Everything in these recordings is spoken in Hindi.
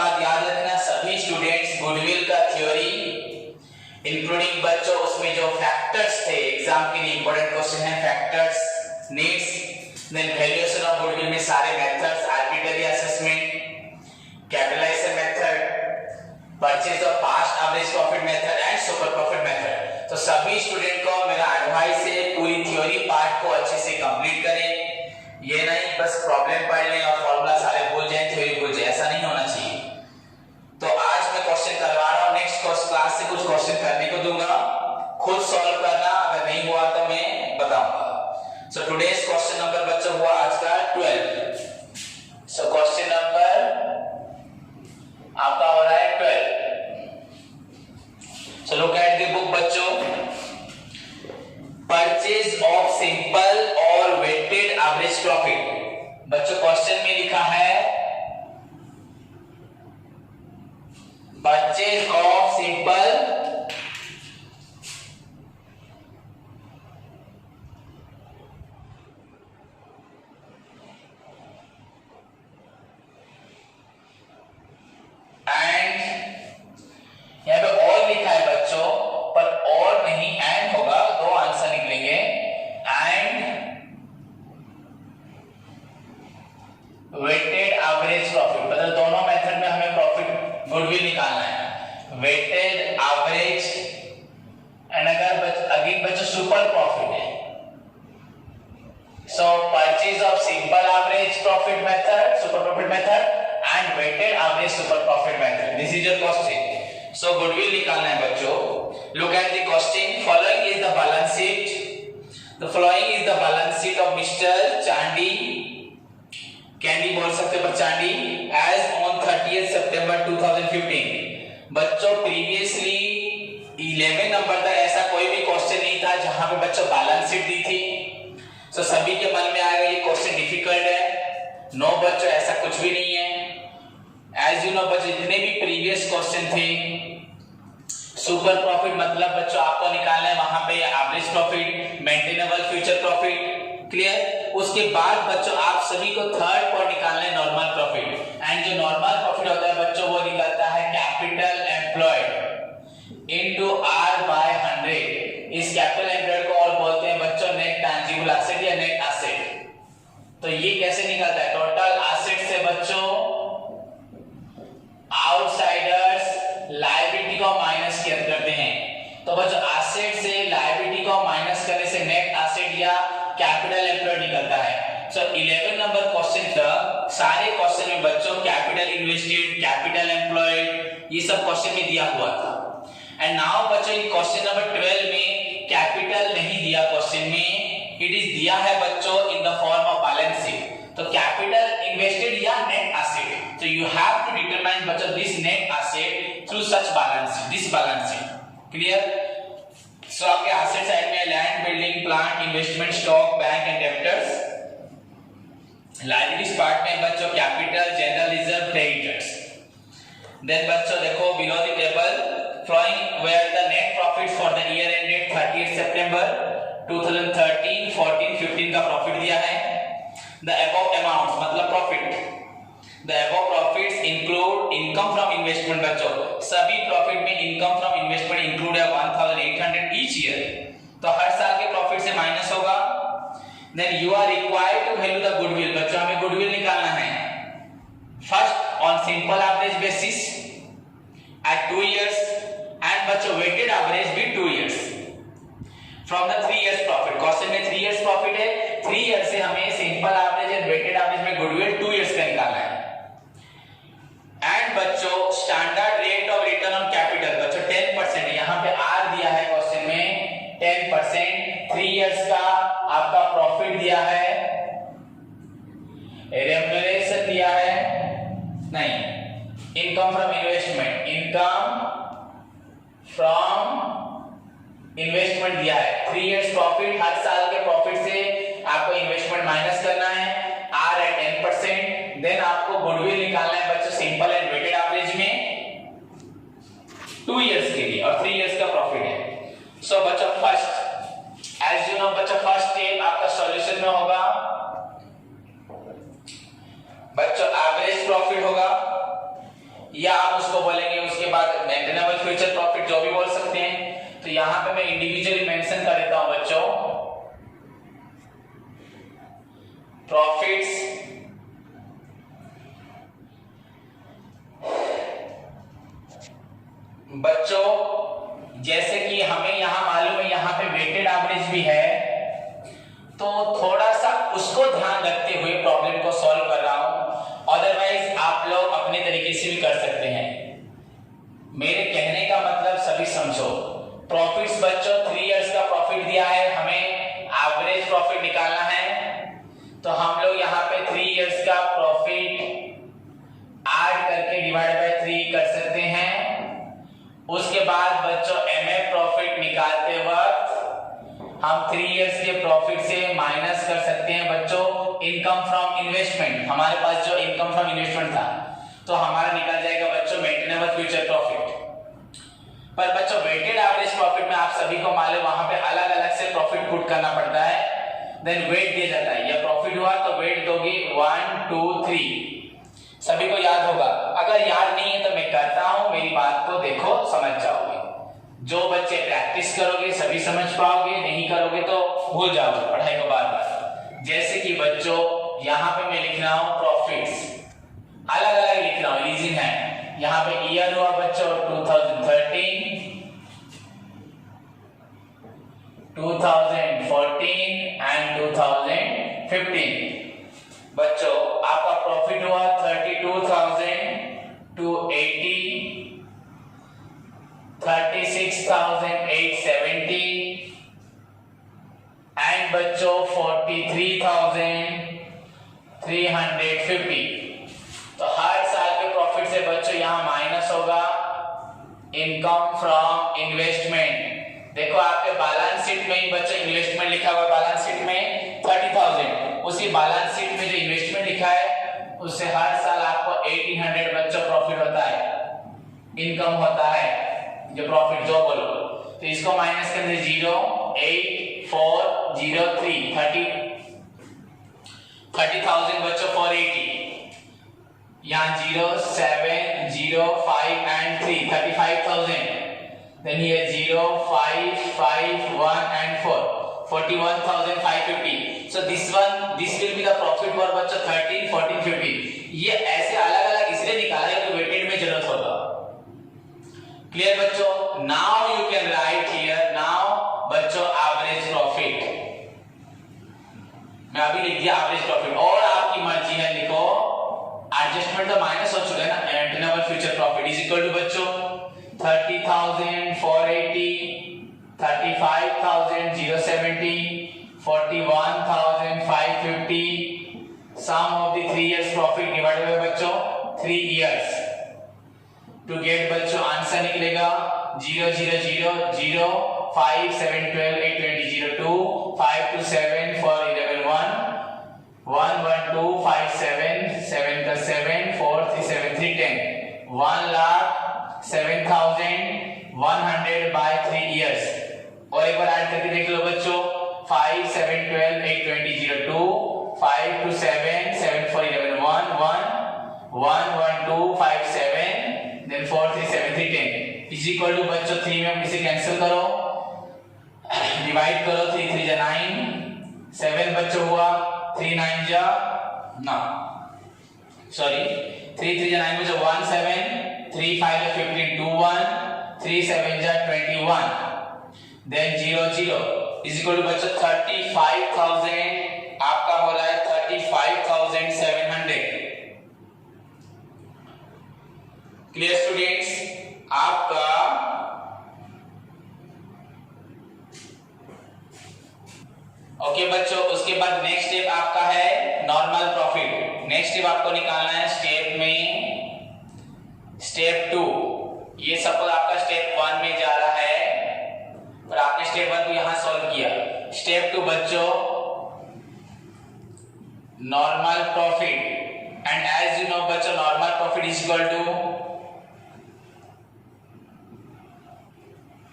बात याद रखना, सभी स्टूडेंट्स गुडविल का थ्योरी इंक्लूडिंग बच्चों उसमें जो फैक्टर्स थे, एग्जाम के लिए इंपॉर्टेंट क्वेश्चन है factors, needs, then valuation of goodwill में सारे methods, arbitrary assessment, capitalisation method, purchase of past average profit method and super profit method. तो सभी स्टूडेंट को मेरा एडवाइस है पूरी थ्योरी पार्ट को अच्छे से कंप्लीट करें। ये नहीं बस प्रॉब्लम पढ़ लें और फॉर्मूला सारे भूल जाएं, थ्योरी भूल जाएं, ऐसा नहीं होना चाहिए। तो आज मैं क्वेश्चन करवा रहा हूं, नेक्स्ट क्लास से कुछ क्वेश्चन करने को दूंगा, खुद सॉल्व करना, अगर नहीं हुआ तो मैं बताऊंगा। सो टुडेस क्वेश्चन नंबर बच्चों हुआ आज का 12। सो क्वेश्चन नंबर आपका हो रहा है 12। So look at the book बच्चों। परचेज ऑफ सिंपल और वेटेड एवरेज प्रॉफिट। बच्चों क्वेश्चन में लिखा है परचेज ऑफ सिंपल एंड, यहां पे और लिखा है बच्चों, पर और नहीं एंड होगा, दो आंसर निकलेंगे, एंड वेटेड एवरेज प्रॉफिट। मतलब दोनों मेथड में हमें प्रॉफिट गुडविल निकालना है, वेटेड एवरेज एंड अगर अगेन बच्चों सुपर प्रॉफिट है। So purchase of simple average profit method, super profit method and weighted average super profit method, this is your question. So goodwill निकालना है बच्चों। Look at the question. Following is the balance sheet. The following is the balance sheet of mister Chandi, candy बोल सकते पर चांदी, एज ऑन 30th सितंबर 2015। बच्चों प्रीवियसली 11 नंबर तक ऐसा कोई भी क्वेश्चन नहीं था जहां पे बच्चों बैलेंस शीट दी थी। सो सभी के मन में आएगा ये क्वेश्चन डिफिकल्ट है। नो बच्चों ऐसा कुछ भी नहीं है। एज यू नो बच्चों जितने भी प्रीवियस क्वेश्चन थे, सुपर प्रॉफिट मतलब बच्चों आपको निकालना है वहां पे average profit, maintainable future profit, clear. उसके बाद बच्चों आप सभी को थर्ड पर निकालना है नॉर्मल प्रॉफिट, एंड जो नॉर्मल प्रॉफिट होता है बच्चों वो निकलता है capital employed into R by 100। इस कैपिटल एम्प्लॉयड को और बोलते हैं बच्चों नेट टैंजिबल एसेट या नेट एसेट। तो ये कैसे निकलता है? टोटल एसेट से बच्चों आउटसाइडर्स लायबिलिटी को माइनस करते हैं। तो बच्चों एसेट से लायबिलिटी को माइनस करने से नेट एसेट या कैपिटल एम्प्लॉयड निकलता है। सो 11 नंबर क्वेश्चन तक सारे क्वेश्चन में बच्चों कैपिटल इन्वेस्टेड, कैपिटल एम्प्लॉयड ये सब क्वेश्चन में दिया हुआ था। एंड नाउ बच्चों इन क्वेश्चन नंबर 12 में कैपिटल नहीं दिया, क्वेश्चन में इट इज दिया है बच्चों in the form of balance sheet. तो कैपिटल इन्वेस्टेड या net asset, so you have to determine बच्चों this net asset through such balance sheet, this balance sheet, clear? So आपके एसेट साइड में land, building, plant, investment, stock, bank and debtors. Liabilities part में बच्चों capital, general reserve, creditors. Then बच्चों देखो below the table flowing where the net profit for the year ended 30th सितंबर 2013, 14, 15 का प्रॉफिट दिया है। द अबव अमाउंट्स मतलब profit, The above profits include income from investment बच्चों, सभी प्रॉफिट में इनकम फ्रॉम इन्वेस्टमेंट इंक्लूड है 1800 each year। तो हर साल के प्रॉफिट से माइनस होगा। Then you are required to value the goodwill। बच्चों हमें गुडविल निकालना है। First on simple average basis at 2 years and बच्चों वेटेड एवरेज भी 2 years from the 3 years profit. Question में 3 years प्रॉफिट है, 3 years से हमें simple average and weighted average में गुडविल 2 years का निकालना है। एंड बच्चों standard rate of return on capital बच्चों 10%, यहां पे आर दिया है क्वेश्चन में 10%। 3 years का आपका प्रॉफिट दिया है, रेम्युनरेशन दिया है, नहीं income from investment, income from investment दिया है। 3 years प्रॉफिट, हर साल के प्रॉफिट से आपको इन्वेस्टमेंट माइनस करना है, आर है 10%। देन आपको गुडविल निकालना है बच्चों सिंपल एंड वेटेड एवरेज में 2 years के लिए और 3 years का प्रॉफिट है। सो बच्चों फर्स्ट एज यू नो बच्चों फर्स्ट स्टेप आपका सॉल्यूशन में होगा बच्चों एवरेज प्रॉफिट होगा, या आप उसको बोलेंगे उसके बाद मेंटेनेबल फ्यूचर प्रॉफिट, जो भी बोल सकते हैं। तो यहां पे मैं इंडिविजुअली मेंशन कर देता हूं बच्चों, प्रॉफिट्स बच्चों, जैसे कि हमें यहां मालूम है यहां पे वेटेड एवरेज भी है, तो थोड़ा सा उसको ध्यान रखते हुए प्रॉब्लम को सॉल्व कर रहा हूं। अदरवाइज आप लोग अपने तरीके से भी कर सकते हैं। मेरे कहने का मतलब सभी समझो। प्रॉफिट्स बच्चों 3 इयर्स का प्रॉफिट दिया है, हमें एवरेज प्रॉफिट निकालना है, तो हम लोग यहाँ पे 3 इयर्स का प्रॉफिट ऐड करके डिवाइड बाय 3 कर सकते हैं। उसके बाद बच्चों एमएफ प्रॉफिट निकालते वक्त हम 3 इयर्स के प्रॉफिट से माइनस कर सकते हैं बच्चों इनकम फ्रॉम इन्वेस्टमेंट। हमारे पास जो इनकम फ्रॉम इन्वेस्टमेंट था, तो हमारा निकल जाएगा बच्चों मेंटेनेबल फ्यूचर प्रॉफिट। पर बच्चों वेटेड एवरेज प्रॉफिट में आप सभी को मालूम वहां पे अलग अलग से प्रॉफिट पुट करना पड़ता है, देन वेट दिया जाता है। या प्रॉफिट हुआ तो वेट दोगे 1 2 3, सभी को याद होगा। अगर याद नहीं है तो मैं कहता हूं, मेरी बात को देखो, समझ जाओगे। जो बच्चे प्रैक्टिस करोगे सभी समझ पाओगे, नहीं करोगे तो भूल जाओगे पढ़ाई को बार बार। जैसे कि बच्चों यहाँ पे मैं लिख रहा हूं प्रॉफिट्स, अलग अलग लिख रहा हूं, रीजन है। यहाँ पे ईयर हुआ बच्चों 2013, 2014 एंड 2015। बच्चों आपका प्रॉफिट हुआ 32,000 टू 80, 36,870 एंड बच्चों 43,350। तो हर साल के प्रॉफिट से बच्चों यहाँ माइनस होगा इनकम फ्रॉम इन्वेस्टमेंट। देखो आपके बैलेंस शीट में ही बच्चों इन्वेस्टमेंट लिखा हुआ है, बैलेंस शीट में 30,000, उसी बैलेंस शीट में जो इन्वेस्टमेंट लिखा है उससे हर साल आपको 1800 बच्चों प्रॉफिट होता है, इनकम होता है, जो प्रॉफिट जो बोलो। तो इसको माइनस करने 08403 30,000 बच्चों 480, यहाँ 0 7 0 5 and 3 35,000, then here 0 5 5 1 and 4 41,550. so this will be the profit for बच्चों 13 14 15। ये ऐसे अलग अलग इसलिए निकाला है कि वेटेड में जरूरत होगा। क्लियर बच्चों? Now you can write here, now बच्चों एवरेज प्रॉफिट, मैं अभी लिख दिया एवरेज प्रॉफिट, और आपकी मर्जी है लिखो। एडजस्टमेंट तो माइनस हो चुका है ना, maintainable future profit is equal to बच्चों 30,480, 35,070, 41,550, sum of the 3 years profit divided by बच्चों 3 years। to get बच्चों आंसर निकलेगा 0 0 0 0 5 7 12 8 20 0 2 5 2 7 4 11 1 1 1 2 5 7 7 plus 7 4 3 7 3 10 1,07,100 by 3 years। और एक बार ऐड करके देख लो बच्चों 5 7 12 8 20 0 2 5 2 7 7 4 11 1 1 1 1 2 5 7 then 4 3 7 3 10 is equal to बच्चों 3 में इसे कैंसिल करो, डिवाइड करो, 3 3 जा 9, 7 बच्चों हुआ, 3 9 जा 9, सॉरी 3 3 जा 9 बच्चों 1 7, 3 5 जा 15 2 1, 3 7 जा 21, then 0 0 is equal to बच्चों 35,000, आपका हो रहा है 35,700। Clear students? आपका ओके बच्चों, उसके बाद नेक्स्ट स्टेप आपका है नॉर्मल प्रॉफिट। नेक्स्ट स्टेप आपको निकालना है स्टेप में स्टेप 2। ये सपोज आपका स्टेप 1 में जा रहा है, पर आपने स्टेप 1 को यहां सॉल्व किया। स्टेप 2 बच्चों normal profit, and as you know बच्चों normal profit is equal to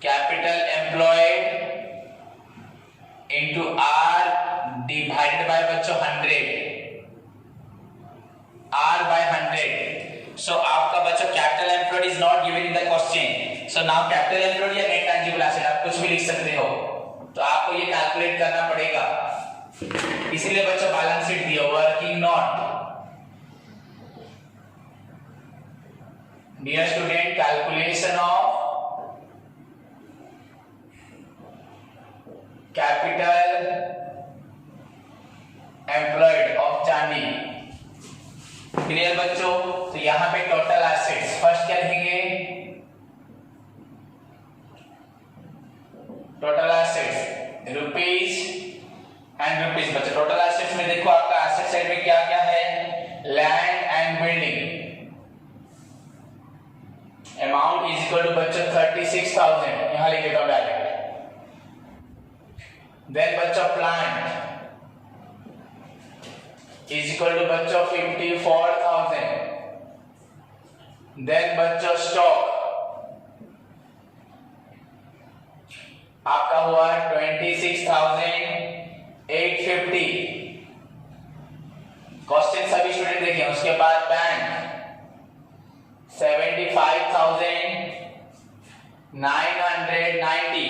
capital employed into R divided by बच्चों 100, आर बाय 100। सो आपका बच्चों capital so now capital employed या नेट टैंजिबल एसेट आप कुछ भी लिख सकते हो, तो आपको ये कैलकुलेट करना पड़ेगा, इसलिए बच्चों बैलेंस शीट दिया working note. Dear student, calculation of capital employed of Chandi. Clear बच्चों? तो यहां पे टोटल एसेट्स फर्स्ट क्या लिखेंगे, total assets rupees and rupees. बच्चों टोटल एसेट्स में देखो आपका एसेट साइड में क्या क्या है, land and building, amount is equal to बच्चों 36,000, यहां लिख देता हूं डायरेक्ट। देन बच्चों प्लांट इज इक्वल टू बच्चों 54,000। देन बच्चों स्टॉक आपका हुआ 26,850। क्वेश्चन सभी स्टूडेंट देखें। उसके बाद बैंक 75,990।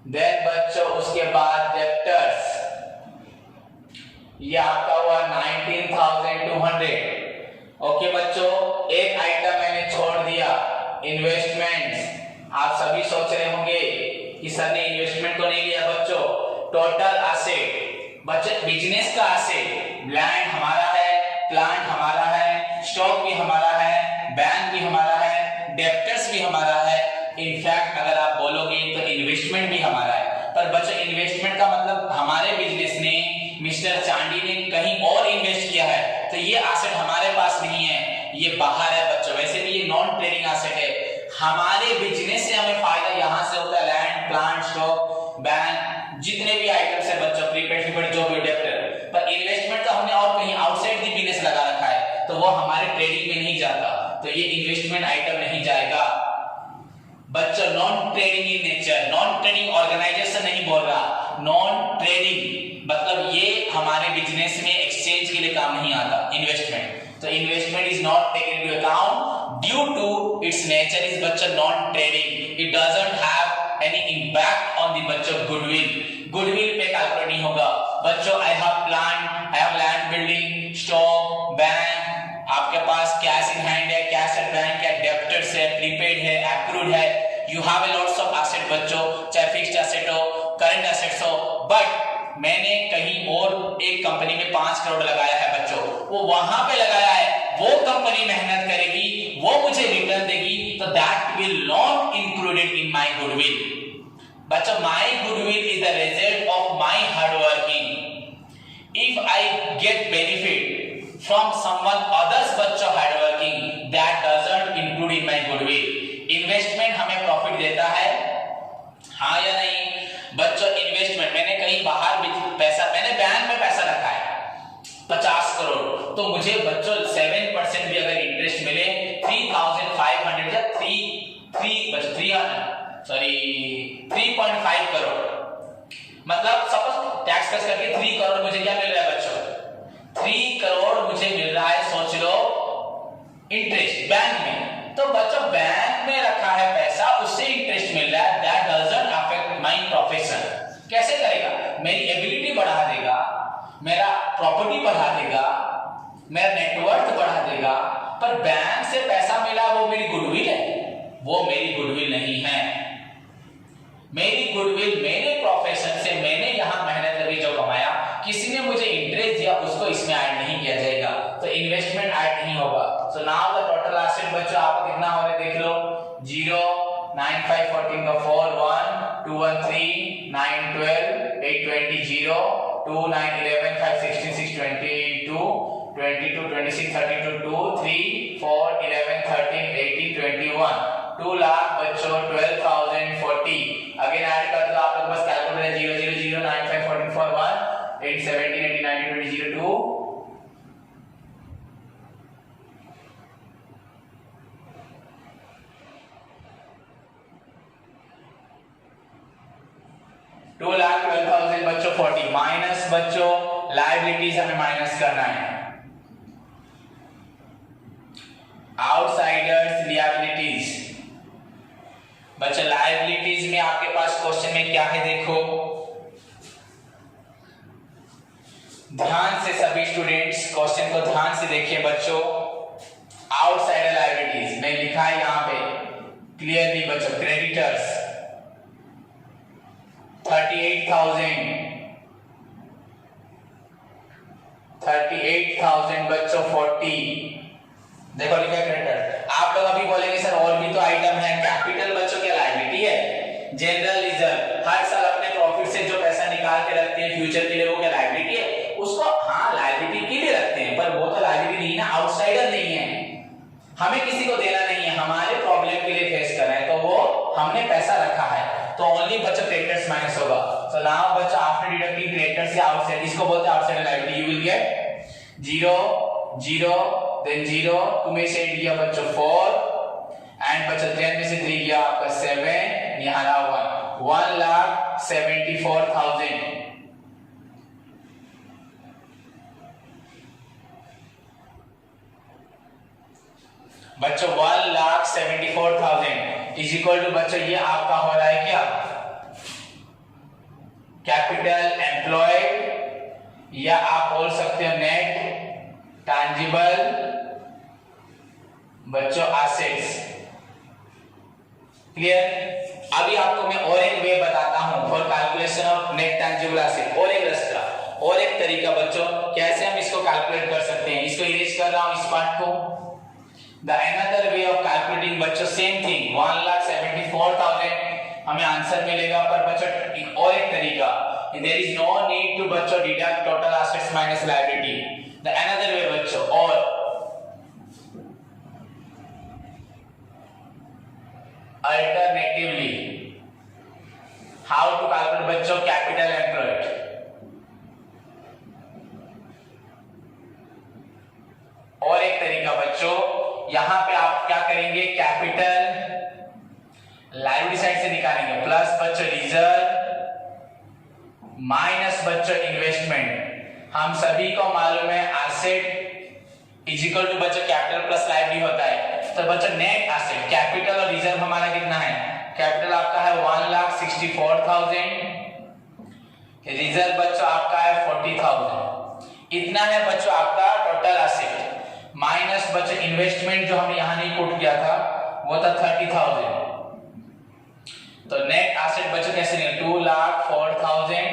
देन बच्चों उसके बाद डेब्टर्स, ये आपका हुआ 19,200। ओके बच्चों, एक आइटम मैंने छोड़ दिया, इन्वेस्टमेंट्स। आप सभी सोच रहे होंगे कि सर ने इन्वेस्टमेंट को नहीं लिया। बच्चों टोटल एसेट, बच्चों बिजनेस का एसेट, लैंड हमारा है, प्लांट हमारा है, स्टॉक भी हमारा है, बैंक भी हमारा है, डेब्टर्स भी हमारा है। इनफैक्ट अगर आप बोलोगे तो इन्वेस्टमेंट भी हमारा है। पर बच्चों इन्वेस्टमेंट का मतलब हमारे बिजनेस ने, मिस्टर चांदी ने कहीं और इन्वेस्ट किया है, तो ये एसेट हमारे पास नहीं है, ये बाहर है बच्चों। वैसे भी ये नॉन ट्रेडिंग एसेट है। हमारे बिजनेस से हमें फायदा यहां से होता है, लैंड, प्लांट, स्टॉक, बैंक, जितने भी आइटम्स है बच्चों, प्रीपेड, जो भी डेब्टर। पर इन्वेस्टमेंट का हमने और कहीं आउटसाइड द बिजनेस लगा रखा है, तो वो हमारे ट्रेडिंग में नहीं जाता, तो ये इन्वेस्टमेंट आइटम नहीं जाएगा। बच्चों non trading in nature, non trading organisation नहीं बोल रहा, नॉन ट्रेडिंग मतलब ये हमारे बिजनेस में एक्सचेंज के लिए काम नहीं आता इन्वेस्टमेंट। तो investment is not taken into account due to its nature is बच्चों non trading. It doesn't have any impact on the बच्चों गुडविल, गुडविल पे कैलकुलेट नहीं होगा। बच्चों I have plant, I have land, building, stock, bank, आपके पास कैश इन हैंड है, कैश एट बैंक है, डेब्टर्स है, प्रीपेड है, एक्रूड है, you have a lots of asset बच्चों, चाहे फिक्स्ड एसेट हो, करंट एसेट्स हो। बट मैंने कहीं और एक कंपनी में 5 करोड़ लगाया है बच्चों, वो वहां पे लगाया है, वो कंपनी मेहनत करेगी, वो मुझे रिटर्न देगी, तो that will not included in my goodwill. बच्चों my goodwill is the result of my hard working. If I get benefit from someone others बच्चों hard working, that doesn't include in my goodwill। Investment हमें प्रॉफिट देता है, हाँ या नहीं बच्चों? इन्वेस्टमेंट मैंने कहीं बाहर भी पैसा, मैंने बैंक में पैसा रखा है 50 करोड़, तो मुझे बच्चों 7% भी अगर इंटरेस्ट मिले 3,500 या 3.5 करोड़, मतलब सपोज टैक्स कट करके 3 करोड़ मुझे क्या मिल रहा है बच्चों? 3 करोड़ मुझे मिल रहा है, सोच लो, इंटरेस्ट बैंक में। तो बच्चों बैंक में रखा है पैसा, उससे इंटरेस्ट मिल रहा है, that doesn't affect my profession. कैसे करेगा? मेरी एबिलिटी बढ़ा देगा, मेरा प्रॉपर्टी बढ़ा देगा, मेरा नेटवर्थ बढ़ा देगा। पर बैंक से पैसा मिला वो मेरी गुडविल है? वो मेरी गुडविल नहीं है। मेरी गुडविल मेरे प्रोफेशन से, मैंने यहां मेहनत करके जो कमाया, किसी ने मुझे इंटरेस्ट दिया, उसको इसमें ऐड नहीं किया जाएगा, तो इन्वेस्टमेंट ऐड नहीं होगा। So now the total asset बच्चों आपको कितना हो रहा है देख लो, 0 9 5 14 का 4 1 2 1 3 9 12 8 20 0 2 9 11 5 16 6 22 22 26 32 2 3 4 11 13 18 21 2 लाख बच्चों 12,040। अगेन ऐड कर दो, आप लोग बस कैलकुलेटर 0 0 0 9 5 14 4 1 8 17 18 19 20 0 2 2,12,000 बच्चों 40 माइनस बच्चों लायबिलिटीज हमें माइनस करना है, आउटसाइडर्स लिएबिलिटीज बच्चा लायबिलिटीज में आपके पास क्वेश्चन में क्या है देखो, ध्यान से सभी स्टूडेंट्स क्वेश्चन को ध्यान से देखिए बच्चों। आउटसाइडर लायबिलिटीज मैं लिखा है यहाँ पे क्लियरली बच्चों, क्रेडिटर्स 38,000 बच्चों 40, देखो लिखा है क्रेडिटर। आप लोग अभी बोलेंगे सर और भी तो आइटम है, कैपिटल बच्चों क्या लायबिलिटी है? जनरल रिजर्व हर साल अपने प्रॉफिट से जो पैसा निकाल के रखते हैं फ्यूचर के लिए, वो क्या लायबिलिटी है? उसको हाँ लायबिलिटी के लिए रखते हैं, पर वो तो लायबिलिटी नहीं ना, आउटसाइडर नहीं है, हमें किसी को देना नहीं है, हमारे प्रॉब्लम के लिए फेस कर रहे हैं, तो वो हमने पैसा रखा है, तो ओनली बच्चा क्रेडिटर्स माइनस होगा। सो नाउ बच्चा आफ्टर डिडक्टिंग क्रेडिटर्स या आउटसाइड, इसको बोलते हैं outsider liability, you will get 0 0 then 0, 2 में से 8 गया बच्चों 4 एंड बच्चा 10 में से 3 गया आपका 7, यहाँ रहा 1,74,000। बच्चों 1,74,000 इज इक्वल टू बच्चों ये आपका हो रहा है क्या, कैपिटल एम्प्लॉयड या आप बोल सकते हो नेट टैंजिबल बच्चों एसेट्स। क्लियर? अभी आपको मैं और एक वे बताता हूं for calculation of net tangible asset, और एक रास्ता और एक तरीका बच्चों कैसे हम इसको कैलकुलेट कर सकते हैं। इसको इरेज कर रहा हूं इस पार्ट को। The another way of calculating बच्चों सेम थिंग 1,74,000 हमें आंसर मिलेगा, पर बच्चों और एक तरीका, there is no need to बच्चों deduct total assets minus liability. The another way बच्चों, और alternatively how to calculate बच्चों capital employed। और एक तरीका बच्चों, यहां पे आप क्या करेंगे, कैपिटल लायबिलिटी साइड से निकालेंगे प्लस बच्चों रिजर्व माइनस बच्चों इन्वेस्टमेंट। हम सभी को मालूम है एसेट इज इक्वल टू बच्चों कैपिटल प्लस लायबिलिटी होता है, तो बच्चों नेट एसेट कैपिटल और रिजर्व हमारा कितना है, कैपिटल आपका है 1,64,000, रिजर्व बच्चों आपका है 40,000, इतना है बच्चों आपका टोटल एसेट, माइनस बच्चों इन्वेस्टमेंट जो हमने यहां नहीं पुट किया था वो था 30,000, तो नेट एसेट बच्चों कैसे निकले 2,04,000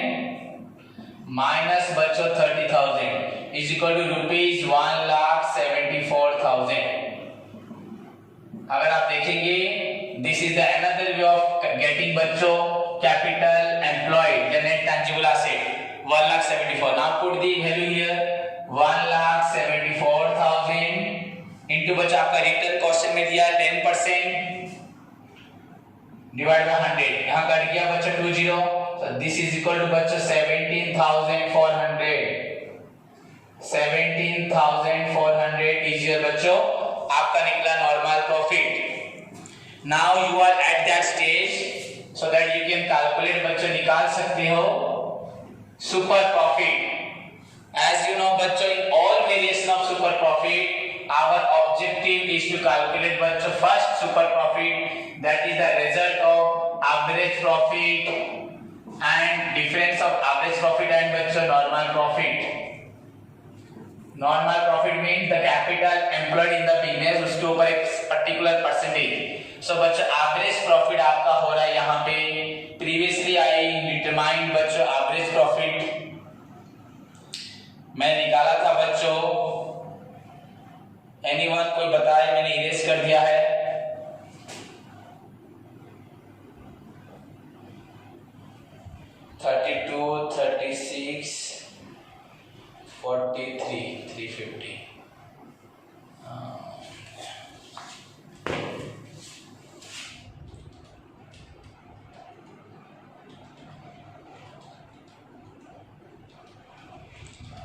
माइनस बच्चों 30,000 इज इक्वल टू ₹1,74,000। अगर आप देखेंगे this is the another way of getting बच्चों कैपिटल एम्प्लॉयड या net tangible asset 1,74,000। Now put the value here 1,74,000 into बच्चा आपका रिटर्न क्वेश्चन में दिया 10% डिवाइड बाय 100, यहां कट गया बच्चा 20, so this is equal to बच्चा 17,400 is your बच्चों आपका निकला normal profit. Now you are at that stage so that you can calculate बच्चों निकाल सकते हो super profit. As you know बच्चों in all variation of super profit our objective is to calculate बच्चों first super profit, that is the result of average profit and difference of average profit and बच्चों normal profit। Normal profit means the capital employed in the business उसके ऊपर एक particular percentage। So बच्चों average profit आपका हो रहा है यहाँ पे, previously I determined बच्चों average profit मैं निकाला था बच्चों, एनीवन कोई बताए, मैंने इरेज कर दिया है। $32, $36, $43, $350।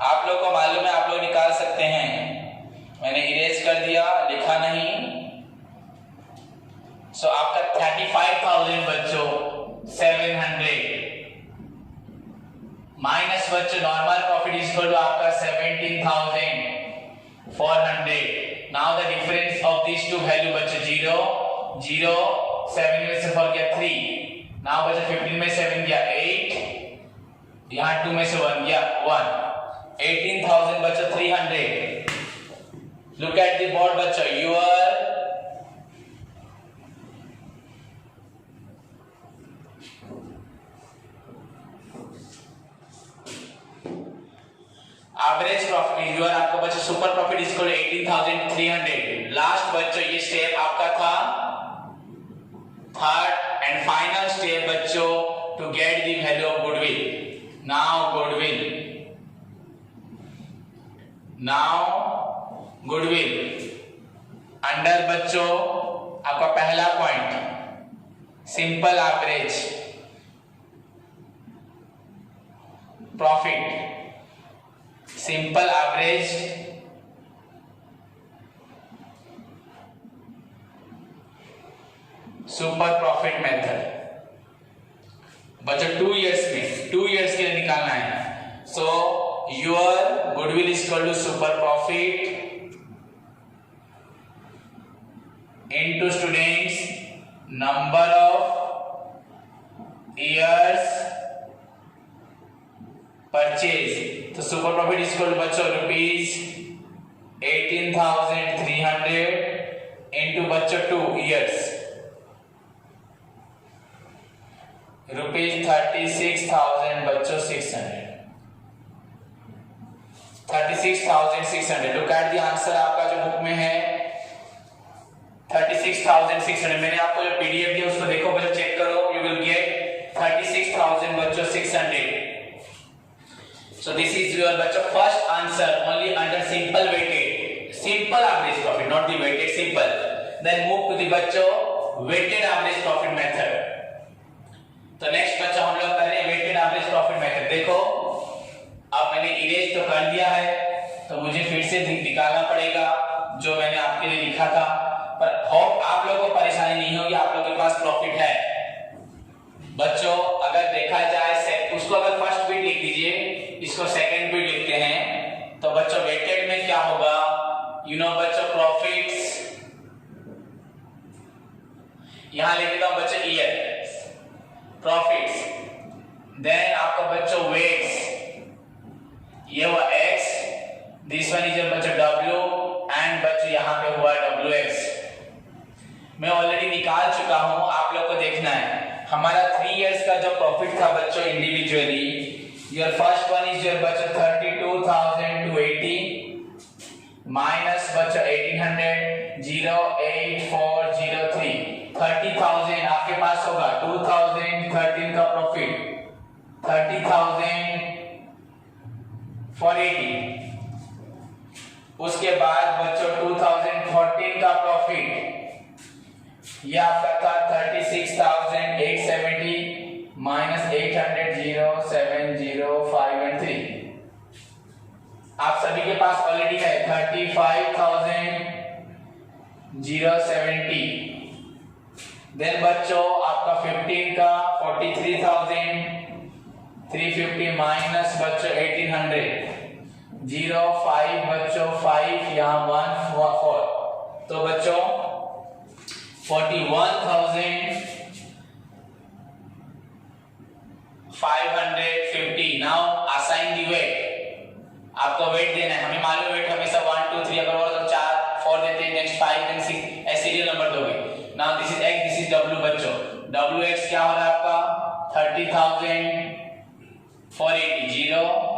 आप लोग को मालूम है, आप लोग निकाल सकते हैं, मैंने इरेज कर दिया, लिखा नहीं। सो आपका 35,000 बच्चों 700 माइनस बच्चों normal profit is equal to आपका 17,400। Now the difference of this two value बच्चों 0 0 7 में से 4 गया 3, नाउ बचा 15 में 7 गया 8, यहाँ 2 में से 1 गया 1, 18,000 बचा 300. Look at the board बच्चों. Your average profit, your आपका बच्चा super profit is equal to 18,300. Last बच्चों ये स्टेप आपका था थर्ड एंड फाइनल स्टेप बच्चों to get the value of goodwill. Now goodwill under बच्चों आपका पहला point simple average profit, simple average super profit method बच्चों 2 इयर्स के लिए निकालना है. So your goodwill is equal to super profit into students number of years purchase. तो super profit is equal to बच्चों रुपीज 18,300 into बच्चों 2 years रुपीज 36,000 बच्चों 600. 36,600. लुक एट द आंसर आपका जो बुक में है 36,600. मैंने आपको जो पीडीएफ दिया उसको देखो बच्चों, चेक करो. यू विल गेट 36,000 बच्चों 600. So this is your बच्चों first answer only under simple average profit, not the weighted, simple. Then move to the बच्चों weighted average profit method. तो नेक्स्ट बच्चों हम लोग कर रहे हैं weighted average profit method. देखो अब मैंने इरेज तो कर दिया है तो मुझे फिर से निकालना पड़ेगा जो मैंने आपके लिए लिखा था. पर होप आप लोगों को परेशानी नहीं होगी, आप लोगों के पास प्रॉफिट है. बच्चों अगर देखा जाए उसको अगर फर्स्ट बिट लिख दीजिए, इसको सेकंड बिट लिखते हैं तो बच्चों वेटेड में क्या होगा, यू नो बच्चों प्रॉफिट्स यहां लिख देता हूं बच्चों ईयर प्रॉफिट्स, देन आपका बच्चों वेट्स ये हुआ x, दिस वन इज बच्चों w एंड बच्चों यहां पे हुआ wx. मैं ऑलरेडी निकाल चुका हूं, आप लोग को देखना है. हमारा 3 इयर्स का जो प्रॉफिट था बच्चों individually, your first one is your बच्चों 32,280 माइनस बच्चों 1800 08403. 30,000 आपके पास होगा 2013 का प्रॉफिट 30,480. उसके बाद बच्चों 2014 का प्रॉफिट ये आपका था 36,870 माइनस 800 070 5 3. आप सभी के पास ऑलरेडी है 35,070. देन बच्चों आपका 15 का 43,350 माइनस बच्चों 1800 05 बच्चों 5 यहाँ 1 4. तो बच्चों 41,550. Now assign the weight. आपको वेट देना है, हमें मालूम वेट हमेशा 1 2 3 अगर और तो 4 4 देते हैं, नेक्स्ट 5 देन 6 ऐसे सीरियल नंबर दोगे. Now this is x, this is w बच्चों. wx क्या हो रहा है आपका 30,480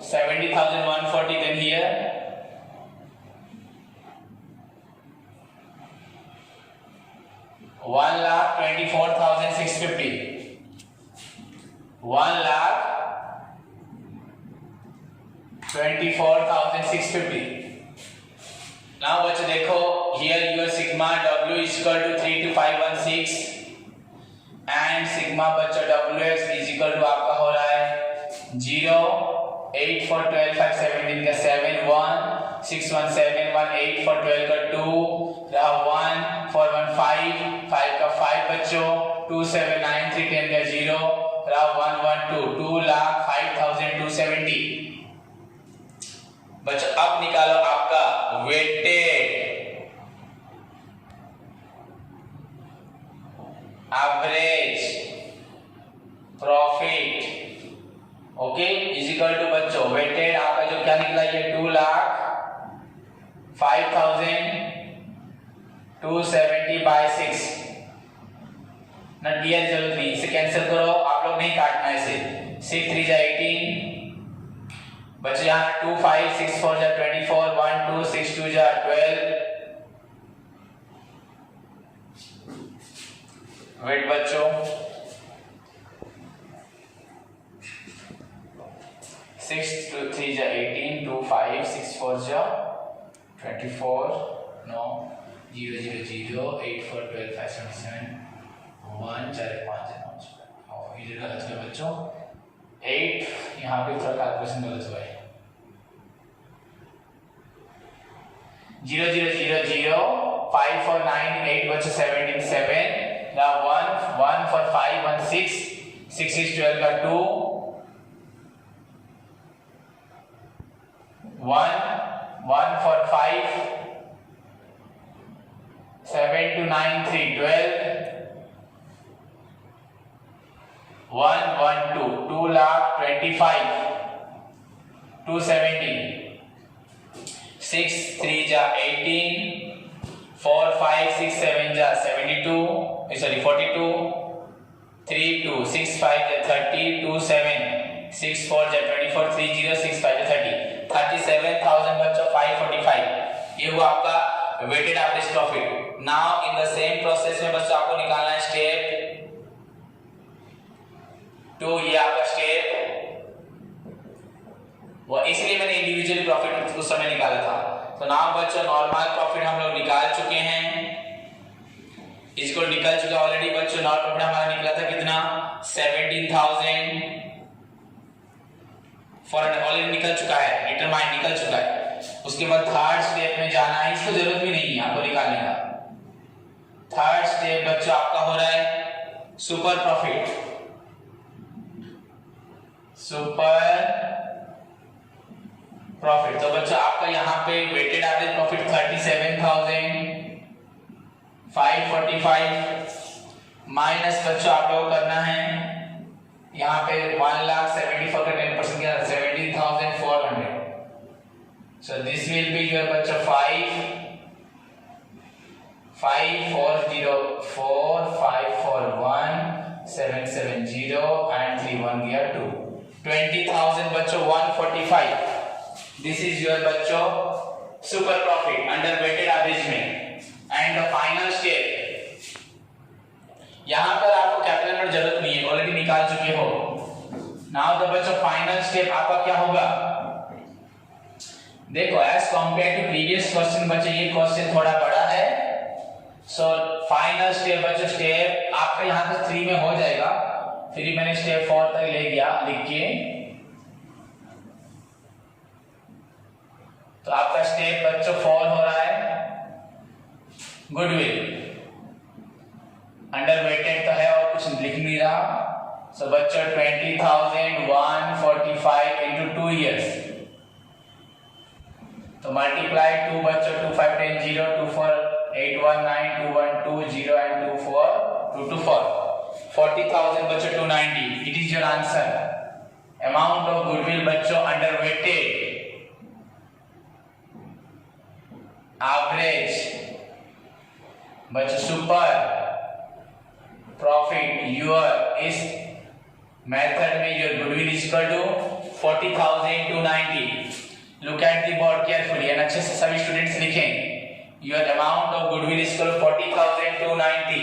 70,140. then here 1,24,650. 1,24,650. now बच्चों देखो here your sigma w is equal to 32516 and sigma बच्चों wx is equal to आपका हो रहा है 0 8 for 12 5 17 का 7 1 6 1 7 1 8 for 12 का 2 रहा 1 for 1 5 5 का 5 बच्चों 2 7 9 3 10 का 0 रहा 1 1 2 2,05,270. बच्चों अब निकालो आपका weighted average profit, okay, is equal to बच्चों वेटेड आपका जो क्या निकला ये 2,05,270 बाय 6 ना डी जरूरत नहीं, इसे कैंसिल करो, आप लोग नहीं काटना इसे। 6 3 जा 18 बच्चों, यहाँ 2 5 6 4 जा 24, 1 2 6 2 जा 12, वेट बच्चों 6 2 3 जा 18, 2 5 6 4 जा 24, 9 0 0 0 8 4 12 5 7 1 4 5 9 इधर गलत है बच्चों 8, यहाँ पे थोड़ा कैलकुलेशन गलत हुआ है। 0 0 0 0 5 4 9 8 बच्चों 17 7 now 1 1 for 5 1 6 6 is 12 का 2 1 1 for 5 7 to 9 3 12 1 1 2 2 lakh 25 270 6 3 ja 18 4 5 6 7 ja 72 sorry 42 3 2 6 5 ja 30 2 7 6 4 ja 24 3 0 6 5 ja 30 37,000 बच्चों 545 ये हुआ आपका weighted average profit. Now in the same process में बच्चों आपको निकालना है स्टेप 2, ये आपका स्टेप वो इसलिए मैंने इंडिविजुअल प्रॉफिट उस समय निकाला था। तो नाउ बच्चों नॉर्मल प्रॉफिट हम लोग निकाल चुके हैं, इसको निकल चुका ऑलरेडी बच्चों। नॉर्मल प्रॉफिट हमारा निकला था कितना 17,000 फॉरन ऑलरेडी निकल चुका है, डिटरमाइन निकल चुका है। उसके बाद थर्ड स्टेप में जाना है, इसको जरूरत भी नहीं है आपको निकालने का। थर्ड स्टेप बच्चों आपका हो रहा है सुपर प्रॉफिट, सुपर प्रॉफिट। तो बच्चों आपका यहाँ पे वेटेड एवरेज प्रॉफिट 37,545 माइनस बच्चों आप लोग करना है यहाँ पे 1,74,000 का 10% क्या 17,400। So this will be your बच्चों 5,5,4,5,4,1,770 and 3 1 गया 2 20,000 बच्चों 145। This is your बच्चों super profit under weighted average में। एंड द फाइनल स्टेप, यहां पर आपको कैपिटल नोट जरूरत नहीं है, ऑलरेडी निकाल चुके हो। नाउ द बच्चों फाइनल स्टेप आपका क्या होगा, देखो as compare to previous question बच्चों ये क्वेश्चन थोड़ा बड़ा है। सो फाइनल स्टेप बच्चों स्टेप आपका यहां से 3 में हो जाएगा, फिर मैंने स्टेप 4 तक ले गया लिख के। तो आपका स्टेप बच्चों 4 हो रहा है गुडविल अंडर वेटेड तो है और कुछ लिख नहीं रहा। सो बच्चों 20,145 into 2 years, तो मल्टीप्लाई 2 बच्चों 2 5 10 0 2 4 8 1 9 2 1 2 0 and 2 4 2 2 4 40,000 बच्चों 290। It is your answer. Amount of goodwill बच्चों अंडर वेटेड एवरेज बच्चों सुपर प्रॉफिट योर इस मेथड में your goodwill is equal to 40,290। Look at the board carefully and अच्छे से सभी स्टूडेंट्स लिखें your amount of goodwill is equal to 40,290।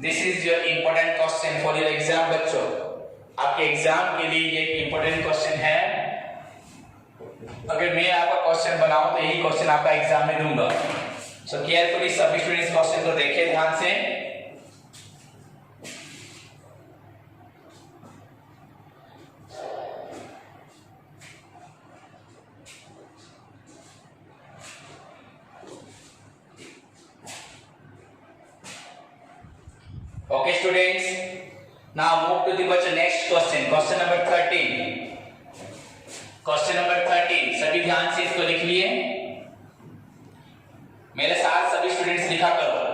This is your important question for your exam बच्चों। आपके एग्जाम के लिए ये इंपॉर्टेंट क्वेश्चन है। अगर मैं आपका क्वेश्चन बनाऊं तो यही क्वेश्चन आपका एग्जाम में दूंगा। सो केयरफुली सभी स्टूडेंट्स क्वेश्चन को देखें ध्यान से। Okay students, now move to the next question, question number 13. Question number 13, सभी सभी ध्यान से इसको लिख लिए, मेरे साथ सभी स्टूडेंट्स लिखा करो।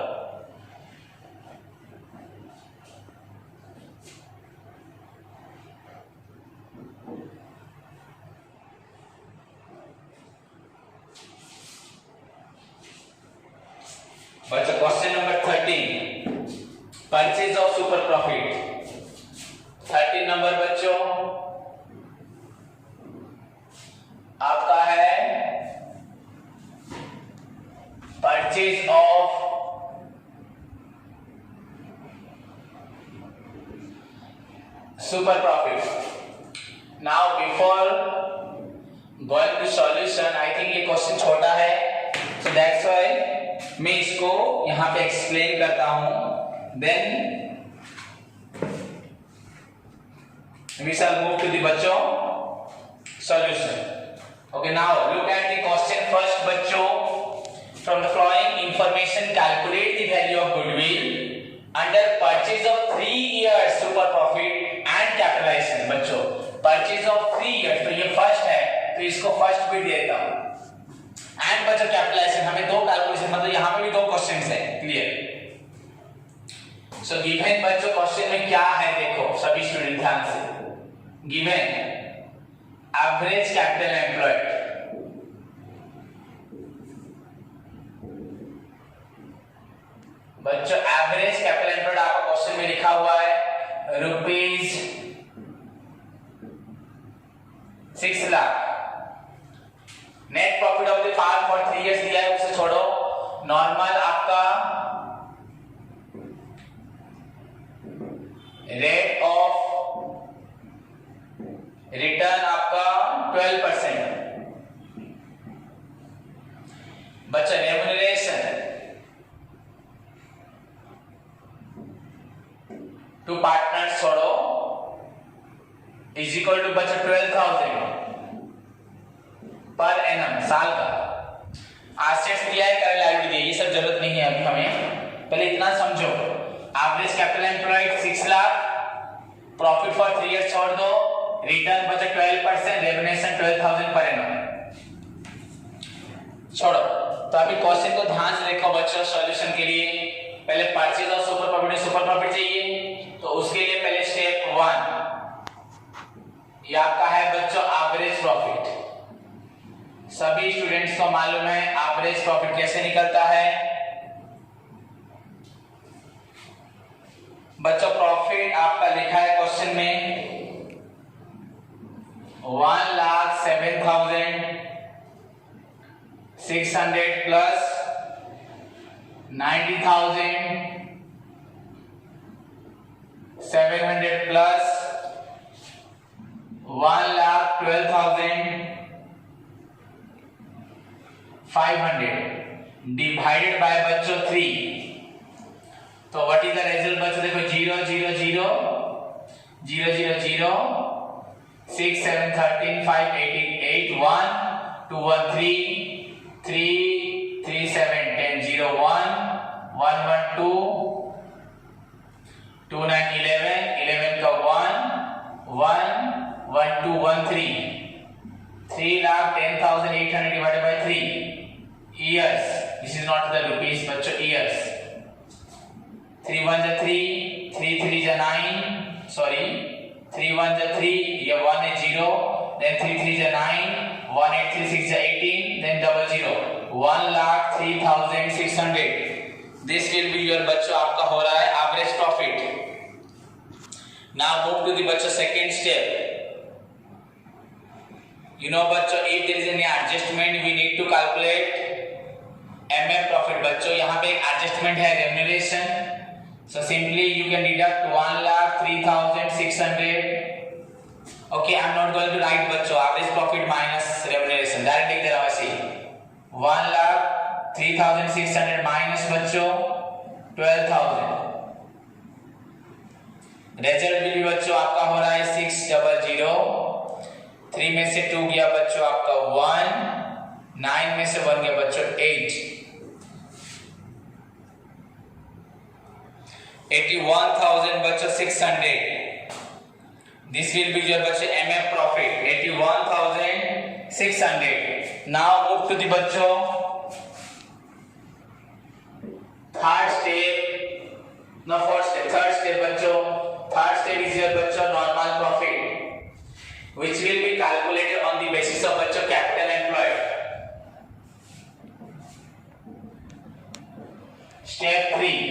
बच्चों question number 13, purchase of super profit. 13 number बच्चों आपका है purchase of super profit. Now before going to solution, I think ये क्वेश्चन छोटा है, सो दैट्स व्हाई मैं इसको यहां पे एक्सप्लेन करता हूं, then we shall move to the बच्चों solution. Okay, now look at the question first बच्चों. From the following information, calculate the value of goodwill under purchase of 3 years super profit and capitalization. बच्चों purchase of 3 years, तो ये फर्स्ट है तो इसको फर्स्ट भी देता हूं, एंड बच्चों कैपिटलाइजेशन, हमें दो कैलकुलेशन, मतलब यहां पे भी दो क्वेश्चंस है, क्लियर। सो गिवन बच्चों क्वेश्चन में क्या है देखो सभी स्टूडेंट ध्यान से, गिवन एवरेज कैपिटल एम्प्लॉयड, बच्चों एवरेज कैपिटल एम्प्लॉयड आपका क्वेश्चन में लिखा हुआ है rupees 6 lakh. Net profit of the firm for 3 years दिया है, उसे छोड़ो, नॉर्मल आपका रेट ऑफ रिटर्न आपका 12%। बच्चा रेम्यूनरेशन टू पार्टनर्स छोड़ो इज इक्वल टू बच्चा 12,000 पर एनम, साल का। एसेट्स दिया है, करंट लायबिलिटी दी है, ये सब जरूरत नहीं है अभी हमें, पहले इतना समझो। Average capital employed 6 lakh, profit for 3 years छोड़ दो, रिटर्न बचा 12%, रेवेन्यूशन 12,000 पर एनम छोड़ो। तो अभी क्वेश्चन को ध्यान से देखो बच्चों, सॉल्यूशन के लिए पहले परचेज ऑफ सुपर प्रॉफिट चाहिए, तो उसके लिए पहले स्टेप 1 ये आपका है बच्चों एवरेज प्रॉफिट। सभी स्टूडेंट्स को मालूम है एवरेज प्रॉफिट कैसे निकलता है बच्चों। प्रॉफिट आपका लिखा है क्वेश्चन में 1,07,600 प्लस 90,700 प्लस 1,12,500 डिवाइडेड बाय बच्चों 3। तो व्हाट इज द रिजल्ट बच्चों, देखो 0 0 0 0 0 0 6 7 13 5 8 1 2 1 3 3 3 7 10 0 1 1 1 2 2 9 11 11 का 1 1 1 2 1 3 3,10,800 divided by 3 years. This is not the rupees बच्चों, years। 3 1 जा 3 3 3 जा 9 sorry 3 1 जा 3 ये 1 है 0 then 3 3 जा 9 1 8 3 6 जा 18 then double 0 1,03,600। This will be your बच्चों आपका हो रहा है average profit। Now move to the बच्चों second step। You know बच्चों if there is any adjustment we need to calculate MM profit। बच्चों यहाँ पे एक adjustment है remuneration, so simply you can deduct 1,03,600। Okay, I'm not going to write बच्चों average profit minus remuneration, direct लिख दे रहा हूँ ऐसे ही 1,03,600 minus बच्चों 12,000। रिजल्ट भी बच्चों आपका हो रहा है 600। 3 में से 2 गया बच्चों आपका 1, 9 में से 1 गया बच्चों 8, 81,000 बच्चों 600। दिस विल बी योर बच्चों MF profit 81,600 600. Now move to the बच्चों third step. No, fourth step. Third step बच्चों. Third step is your बच्चों normal profit, which will be calculated on the basis of बच्चों capital employed. Step 3.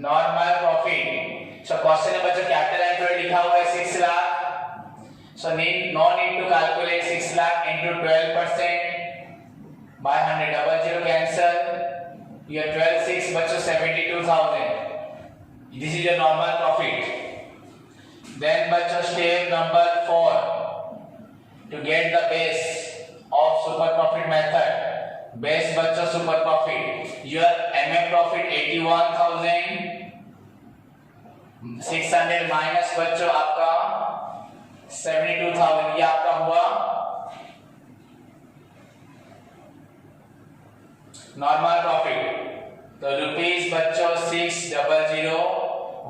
Normal profit. So question में बच्चों कैपिटल एम्प्लॉयड लिखा हुआ है 6 lakh. So no need to calculate 6 lakh into 12% by 100. Double zero cancel. Your 12 6 बच्चों 72,000. This is your normal profit. Then बच्चों step number 4. To get the base of super profit method. Base बच्चों super profit. Your MM profit 81,000. 600 minus बच्चों आपका 72,000. ये आपका हुआ नॉर्मल प्रॉफिट. तो रुपीज बच्चों 600.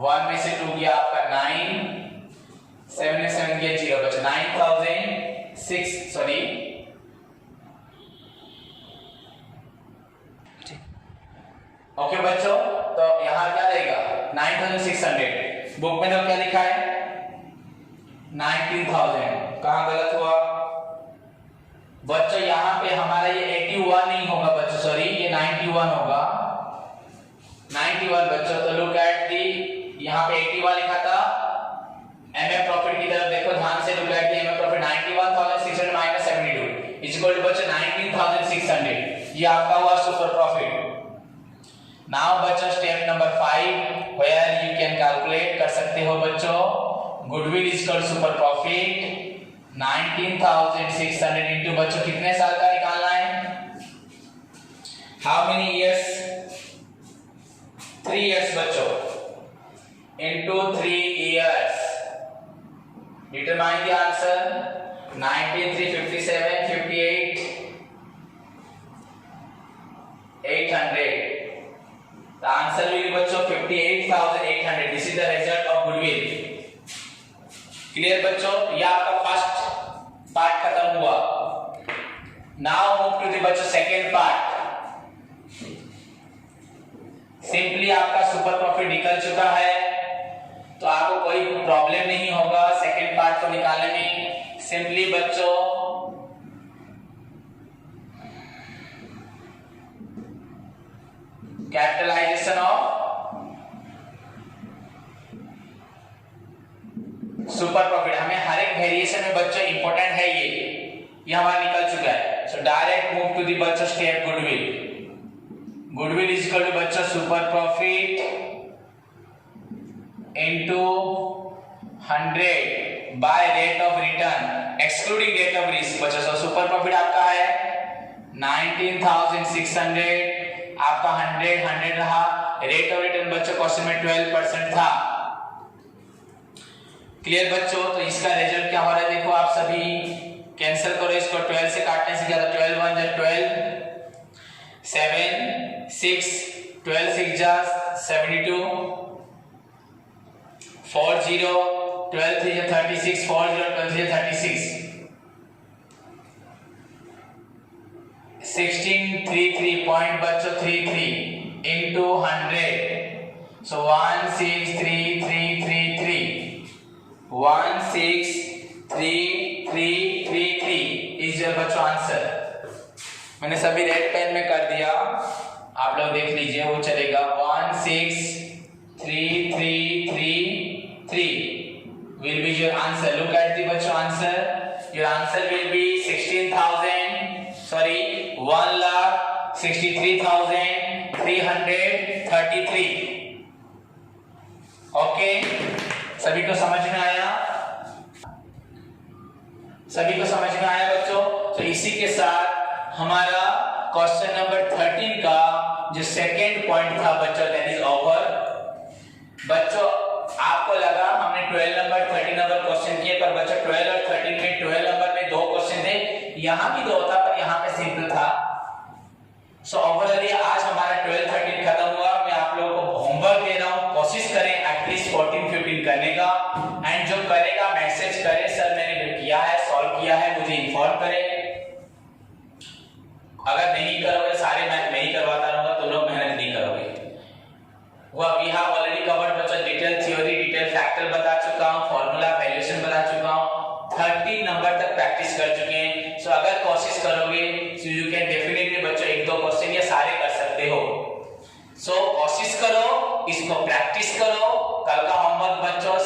1 में से 2 गया आपका 9. 7 में 7 गया 0 बच्चों 9,006. सॉरी ओके बच्चों. तो यहां क्या रहेगा 9,600. बुक में तो क्या लिखा है 19,000. कहां गलत हुआ बच्चों? यहां पे हमारा ये 81 नहीं होगा बच्चों, सॉरी ये 91 होगा. 91 बच्चों. तो लुक एट दी, यहां पे 81 लिखा था. एमएफ प्रॉफिट की तरफ देखो ध्यान से. Look at the MF profit 91,600 minus 72 is equal to बच्चों 19,600. ये आपका हुआ सुपर प्रॉफिट. नाउ बच्चों step number 5 where you can calculate कर सकते हो बच्चों. Goodwill is equal super profit 19,600 into बच्चों कितने साल का निकालना है? How many years? 3 इयर्स बच्चों. Into 3 years. Determine the answer. 19 3 57 58 800. The answer will be बच्चों 58,800. This is the result of goodwill. Clear बच्चों? ये आपका फर्स्ट पार्ट खत्म हुआ. Now move to the बच्चों सेकेंड पार्ट. सिंपली आपका सुपर प्रॉफिट निकल चुका है तो आपको कोई प्रॉब्लम नहीं होगा सेकेंड पार्ट को निकालने में. सिंपली बच्चों कैपिटलाइजेशन ऑफ सुपर प्रॉफिट. हमें हर एक वेरिएशन में बच्चों इंपॉर्टेंट है ये हमारा निकल चुका है. So direct move to the बच्चों step goodwill. Goodwill is equal to बच्चों super profit into 100 by rate of return excluding rate of risk बच्चों. सो सुपर प्रॉफिट आपका है 19,600. आपका 100 रहा. रेट ऑफ रिटर्न बच्चों क्वेश्चन में 12% था. क्लियर बच्चों? तो इसका रिजल्ट क्या हो रहा है देखो आप सभी. कैंसिल करो इसको. 12 से काटने से क्या था 12 1 जा 12 7 6 12 6 जा 72 40 12 3 जा 36 40 12 3 जा 36 16 33 पॉइंट बच्चों 33 into 100. So 163333 163333 is your बच्चों आंसर. मैंने सभी रेड पेन में कर दिया, आप लोग देख लीजिए वो चलेगा. 163333 will be your answer. Look at the बच्चों answer. Your answer will be 1,63,333. Okay, सभी को समझ में आया? सभी को समझ में आया बच्चों? तो इसी के साथ हमारा क्वेश्चन नंबर 13 का जो सेकेंड पॉइंट था बच्चों दैट इज ओवर. बच्चों आपको लगा हमने 12 नंबर 13 नंबर क्वेश्चन किए, पर बच्चों 12 और 13 में 12 नंबर में 2 क्वेश्चन थे, यहां भी 2 था पर यहां पे सिंपल था. सो ओवरऑली आज हमारा 12 13 खत्म हुआ. मैं आप लोगों को होमवर्क दे रहा हूं, कोशिश करें एटलीस्ट 14 15 फिल करने का, एंड जो करेगा मैसेज करे सर मैंने किया है, सॉल्व किया है, मुझे इन्फॉर्म करे। अगर नहीं करोगे, सारे मैथ मैं ही करवाता रहूंगा, तुम लोग मेहनत नहीं करोगे। वी हैव ऑलरेडी कवर्ड बच्चों डिटेल थ्योरी, डिटेल फैक्टर बता चुका हूं, फार्मूला वैल्यूएशन बता चुका हूं, 30 नंबर तक प्रैक्टिस कर चुके हैं। सो अगर कोशिश करोगे सो यू कैन डेफिनेटली बच्चों एक दो क्वेश्चन ये सारे कर सकते हो। सो कोशिश करो, इसको प्रैक्टिस करो। कल का होमवर्क बच्चों